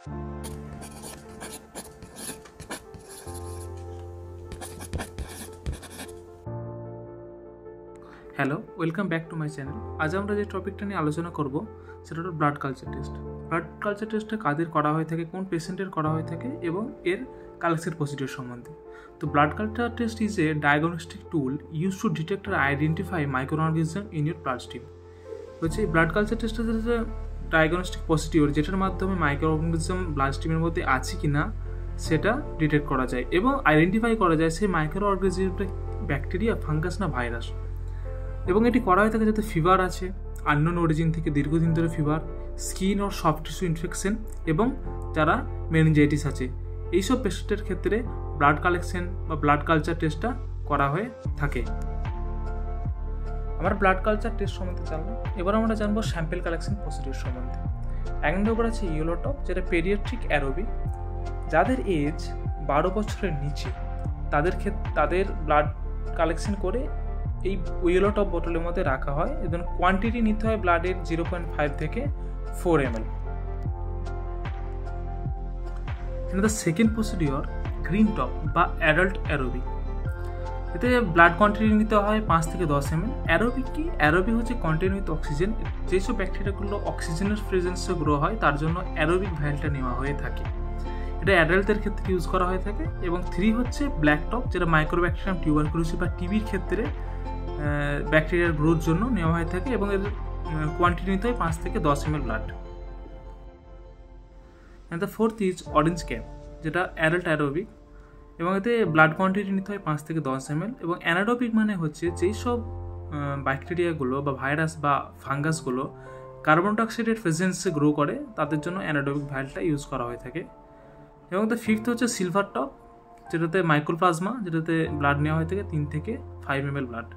Hello, welcome back to my channel. আজ আমরা যে টপিকটা নিয়ে আলোচনা করব সেটা হলো blood culture test. Blood culture টেস্টটা কাদের করা হয়ে থাকে, কোন পেশেন্টের করা হয়ে থাকে এবং এর কালেকশন প্রসিডিওর সম্বন্ধে। তো blood culture test is a diagnostic tool use to detect or identify microorganism in your blood stream. হচ্ছে এই ব্লাড কালচার টেস্টটা হচ্ছে ডায়াগনস্টিক প্রসিডিওর, যেটার মাধ্যমে মাইক্রোঅর্গানিজম ব্লাড স্ট্রিমের মধ্যে আছে কি না সেটা ডিটেক্ট করা যায় এবং আইডেন্টিফাই করা যায় সেই মাইক্রোঅর্গানিজমটা ব্যাকটেরিয়া, ফাঙ্গাস না ভাইরাস। এবং এটি করা হয়ে থাকে যাতে ফিভার আছে, আননোন অরিজিন থেকে দীর্ঘদিন ধরে ফিভার, স্কিন ও সফট টিস্যু ইনফেকশন এবং যারা মেনিনজাইটিস আছে, এইসব পেশেন্টের ক্ষেত্রে ব্লাড কালেকশন বা ব্লাড কালচার টেস্টটা করা হয়ে থাকে। আমরা ব্লাড কালচার টেস্ট সম্বন্ধে জানলাম, এবার আমরা জানবো স্যাম্পেল কালেকশন প্রসিডিওর সম্বন্ধে। এক নম্বর আছে ইয়েলোটপ, যেটা পেডিয়াট্রিক অ্যারোবিক। যাদের এজ 12 বছরের নিচে তাদের ব্লাড কালেকশন করে এই ইয়েলোটপ বোতলের মধ্যে রাখা হয় এবং কোয়ান্টিটি নিতে হয় ব্লাডের 0.5 থেকে 4 ml। The second procedure green top বা অ্যাডাল্ট অ্যারোবিক। এতে ব্লাড কোয়ান্টিটি নিতে হয় 5 থেকে 10 ml। অ্যারোবিক কি? অ্যারোবিক হচ্ছে কন্টেইন উইথ অক্সিজেন। যেসব ব্যাকটেরিয়াগুলো অক্সিজেনের প্রেজেন্সে গ্রো হয় তার জন্য অ্যারোবিক ভাইলটা নেওয়া হয়ে থাকে। এটা অ্যাডাল্টদের ক্ষেত্রে ইউজ করা হয়ে থাকে। এবং 3 হচ্ছে ব্ল্যাক টপ, যেটা মাইক্রোব্যাকটেরিয়াম টিউবারকুলোসিস বা টিবির ক্ষেত্রে ব্যাকটেরিয়ার গ্রোথ জন্য নেওয়া হয়ে থাকে এবং এর কোয়ান্টিটি নিতে হয় 5 থেকে 10 ml blood. And the fourth is orange cap, যেটা অ্যাডাল্ট অ্যারোবিক এবং এতে ব্লাড কোয়ান্টিটি নিতে হয় 5 থেকে 10 ml। এবং অ্যানারোবিক মানে হচ্ছে যেই সব ব্যাকটেরিয়াগুলো বা ভাইরাস বা ফাঙ্গাসগুলো কার্বন ডাইঅক্সাইডের প্রেজেন্সে গ্রো করে তাদের জন্য অ্যানারোবিক ভাইলটা ইউজ করা হয়ে থাকে। এবং দ্য ফিফথ হচ্ছে সিলভার টপ, যেটাতে মাইক্রোপ্লাজমা, যেটাতে ব্লাড নেওয়া হয়ে থাকে 3 থেকে 5 ml ব্লাড।